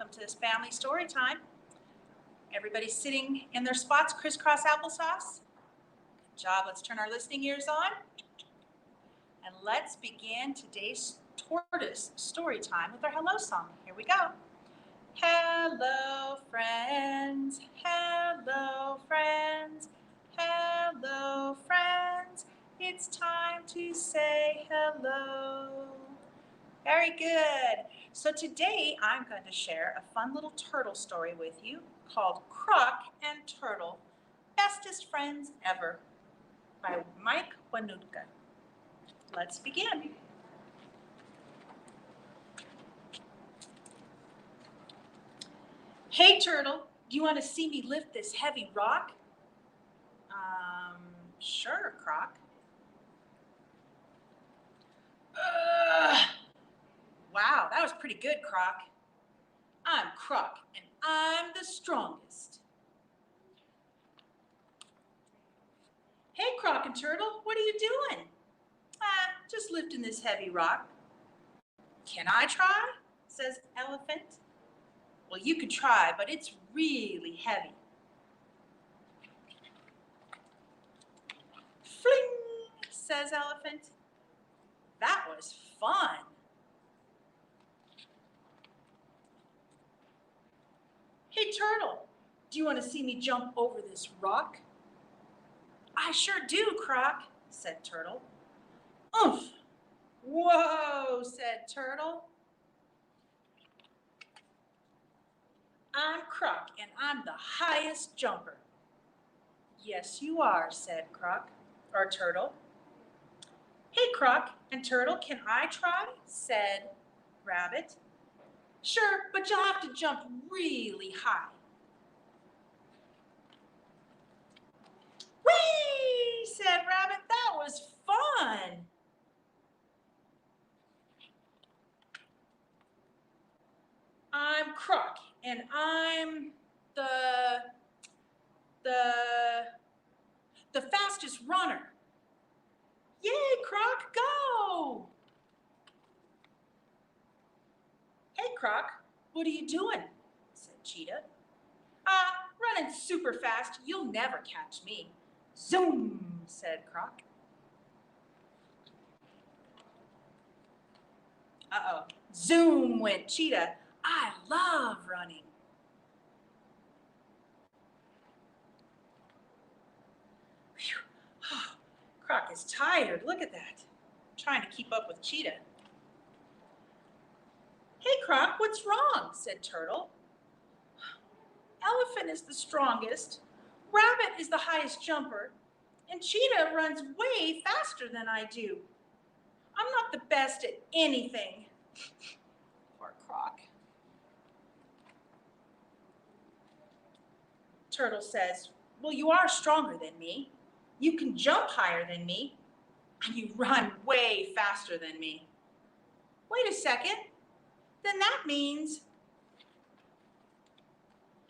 welcome to this family story time. Everybody's sitting in their spots, crisscross applesauce. Good job. Let's turn our listening ears on. And let's begin today's tortoise story time with our hello song. Here we go. Hello, friends. Hello, friends. Hello, friends. It's time to say hello. Very good. So today I'm going to share a fun little turtle story with you called Croc and Turtle, Bestest Friends Ever by Mike Wanutka. Let's begin. Hey, Turtle, do you want to see me lift this heavy rock? Sure, Croc. Wow, that was pretty good, Croc. I'm Croc, and I'm the strongest. Hey, Croc and Turtle, what are you doing? Just lifting this heavy rock. Can I try? Says Elephant. Well, you could try, but it's really heavy. Fling, says Elephant. That was fun. Hey, Turtle, do you want to see me jump over this rock? I sure do, Croc, said Turtle. Oomph! Whoa, said Turtle. I'm Croc, and I'm the highest jumper. Yes, you are, said Turtle. Hey, Croc and Turtle, can I try? Said Rabbit. Sure, but you'll have to jump really high. Whee! Said Rabbit. That was fun. I'm Croc, and I'm the fastest runner. Yay, Croc, go! Hey, Croc, what are you doing? Said Cheetah. Running super fast. You'll never catch me. Zoom, said Croc. Uh-oh. Zoom went Cheetah. I love running. Whew. Oh, Croc is tired. Look at that. Trying to keep up with Cheetah. Hey, Croc, what's wrong? Said Turtle. Elephant is the strongest, Rabbit is the highest jumper, and Cheetah runs way faster than I do. I'm not the best at anything. Poor Croc. Turtle says, well, you are stronger than me. You can jump higher than me, and you run way faster than me. Wait a second. Then that means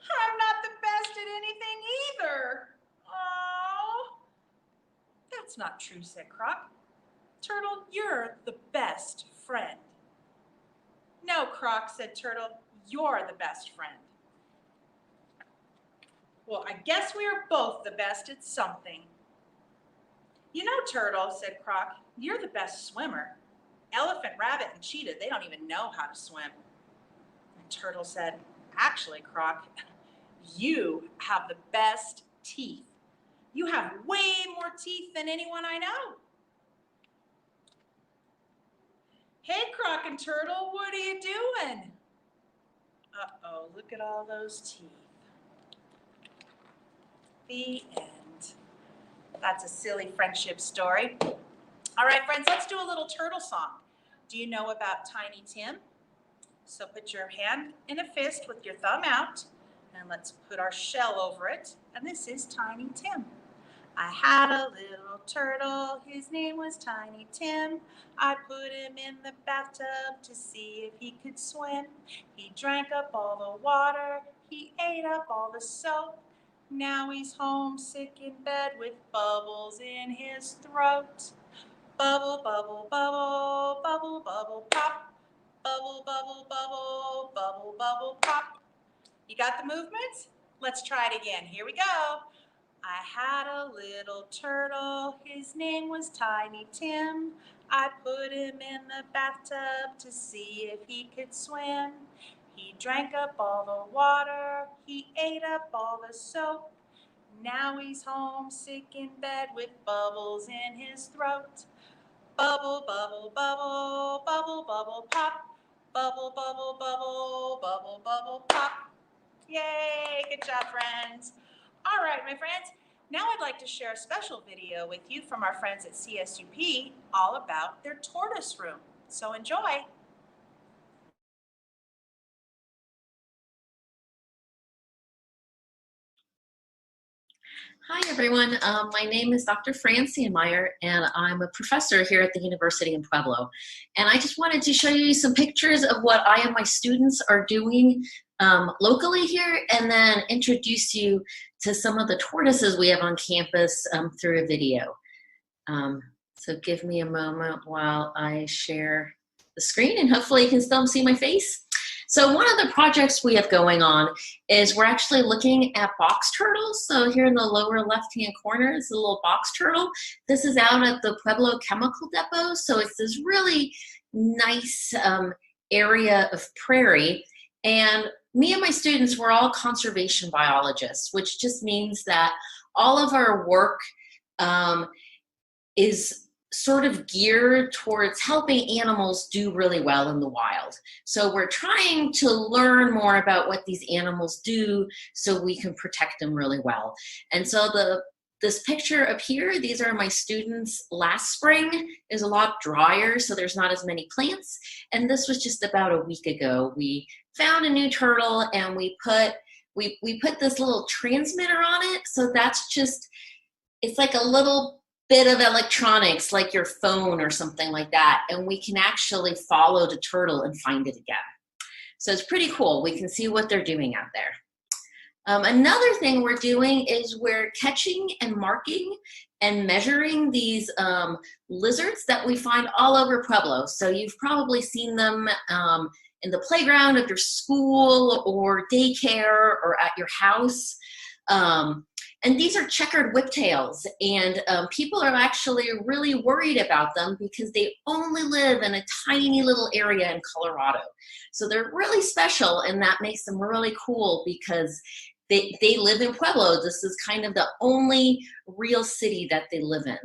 I'm not the best at anything either. Oh, that's not true, said Croc. Turtle, you're the best friend. No, Croc, said Turtle, you're the best friend. Well, I guess we are both the best at something. You know, Turtle, said Croc, you're the best swimmer. Elephant, Rabbit, and Cheetah, they don't even know how to swim. And Turtle said, actually, Croc, you have the best teeth. You have way more teeth than anyone I know. Hey, Croc and Turtle, what are you doing? Uh-oh, look at all those teeth. The end. That's a silly friendship story. All right, friends, let's do a little turtle song. Do you know about Tiny Tim? So put your hand in a fist with your thumb out, and let's put our shell over it. And this is Tiny Tim. I had a little turtle, his name was Tiny Tim. I put him in the bathtub to see if he could swim. He drank up all the water, he ate up all the soap. Now he's homesick in bed with bubbles in his throat. Bubble, bubble, bubble, bubble, bubble, pop. Bubble, bubble, bubble, bubble, bubble, pop. You got the movements? Let's try it again. Here we go. I had a little turtle, his name was Tiny Tim. I put him in the bathtub to see if he could swim. He drank up all the water, he ate up all the soap. Now he's home sick in bed with bubbles in his throat. Bubble, bubble, bubble, bubble, bubble, pop. Bubble, bubble, bubble, bubble, bubble, pop. Yay, good job, friends. All right, my friends, now I'd like to share a special video with you from our friends at CSUP all about their tortoise room. So enjoy. Hi everyone, my name is Dr. Fran Sandmeier and I'm a professor here at the University in Pueblo. And I just wanted to show you some pictures of what I and my students are doing locally here, and then introduce you to some of the tortoises we have on campus through a video. So give me a moment while I share the screen, and hopefully you can still see my face. So one of the projects we have going on is we're actually looking at box turtles. So here in the lower left-hand corner is a little box turtle. This is out at the Pueblo Chemical Depot. So it's this really nice area of prairie. And me and my students, we're all conservation biologists, which just means that all of our work is sort of geared towards helping animals do really well in the wild. So we're trying to learn more about what these animals do so we can protect them really well. And so this picture up here, these are my students last spring. Is a lot drier, so there's not as many plants. And this was just about a week ago. We found a new turtle and we put this little transmitter on it. So that's just, it's like a little bit of electronics, like your phone or something like that, and we can actually follow the turtle and find it again. So it's pretty cool. We can see what they're doing out there. Another thing we're doing is we're catching and marking and measuring these lizards that we find all over Pueblo. So you've probably seen them in the playground of your school or daycare or at your house. And these are checkered whiptails, and people are actually really worried about them because they only live in a tiny little area in Colorado. So they're really special, and that makes them really cool because they live in Pueblo. This is kind of the only real city that they live in.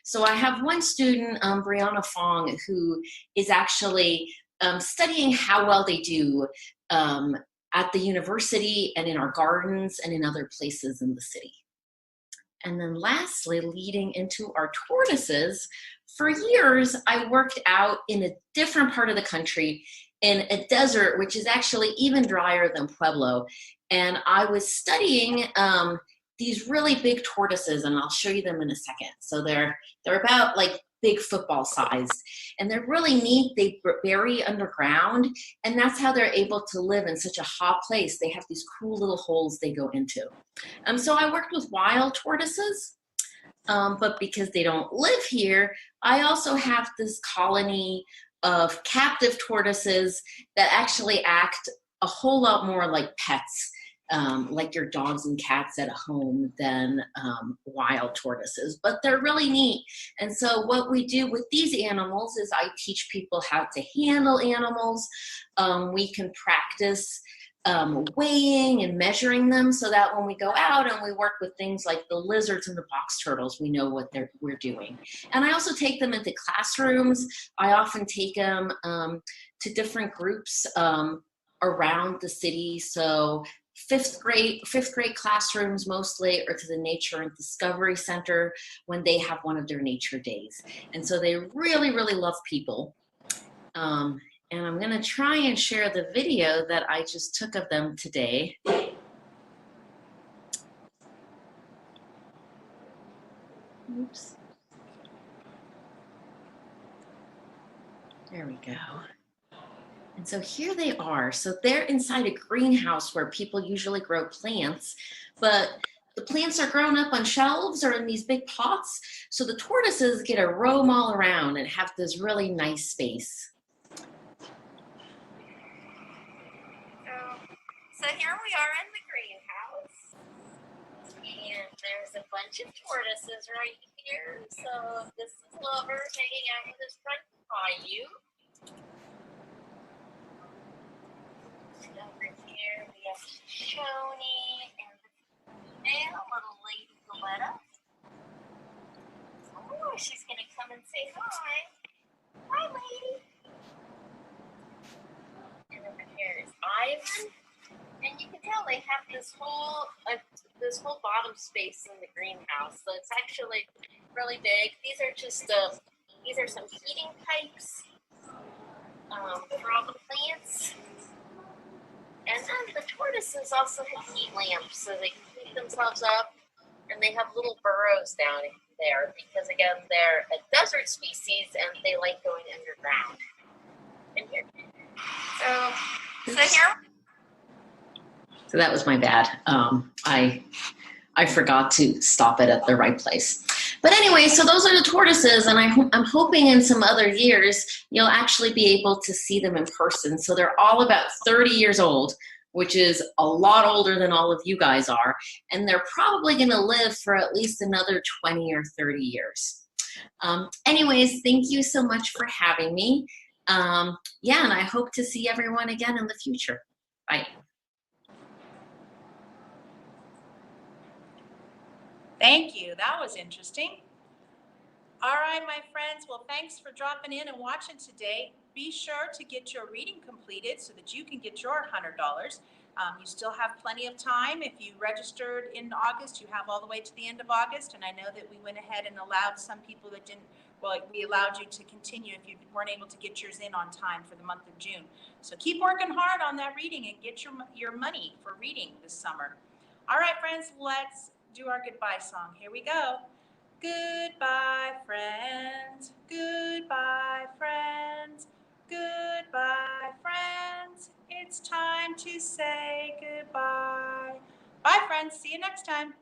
So I have one student, Brianna Fong, who is actually studying how well they do at the university and in our gardens and in other places in the city. And then lastly, leading into our tortoises, for years I worked out in a different part of the country in a desert, which is actually even drier than Pueblo. And I was studying these really big tortoises, and I'll show you them in a second. So they're about like big football sized, and they're really neat. They bury underground, and that's how they're able to live in such a hot place. They have these cool little holes they go into. So I worked with wild tortoises, but because they don't live here, I also have this colony of captive tortoises that actually act a whole lot more like pets. Like your dogs and cats at home than wild tortoises, but they're really neat. And so what we do with these animals is I teach people how to handle animals. We can practice weighing and measuring them so that when we go out and we work with things like the lizards and the box turtles, we know what we're doing. And I also take them into classrooms. I often take them to different groups around the city. So fifth grade classrooms mostly, or to the Nature and Discovery Center when they have one of their nature days. And so they really, really love people. And I'm gonna try and share the video that I just took of them today. Oops. There we go. And so here they are. So they're inside a greenhouse where people usually grow plants, but the plants are grown up on shelves or in these big pots. So the tortoises get to roam all around and have this really nice space. here we are in the greenhouse. And there's a bunch of tortoises right here. So this is Lover hanging out with his friend Caillou. And over here we have Shoni and a little lady Galetta. Oh, she's going to come and say hi. Hi, lady. And over here is Ivan. And you can tell they have this whole bottom space in the greenhouse. So it's actually really big. These are just these are some heating pipes for all the plants. And then the tortoises also have heat lamps, so they can heat themselves up. And they have little burrows down there because, again, they're a desert species and they like going underground. And here, so here. So that was my bad. I forgot to stop it at the right place. But anyway, so those are the tortoises, and I'm hoping in some other years you'll actually be able to see them in person. So they're all about 30 years old, which is a lot older than all of you guys are, and they're probably going to live for at least another 20 or 30 years. Anyways, thank you so much for having me. Yeah, and I hope to see everyone again in the future. Bye. Thank you. That was interesting. All right, my friends. Well, thanks for dropping in and watching today. Be sure to get your reading completed so that you can get your $100. You still have plenty of time. If you registered in August, you have all the way to the end of August. And I know that we went ahead and allowed some people that didn't, well, we allowed you to continue if you weren't able to get yours in on time for the month of June. So keep working hard on that reading and get your money for reading this summer. All right, friends, let's do our goodbye song. Here we go. Goodbye, friends. Goodbye, friends. Goodbye, friends. It's time to say goodbye. Bye, friends. See you next time.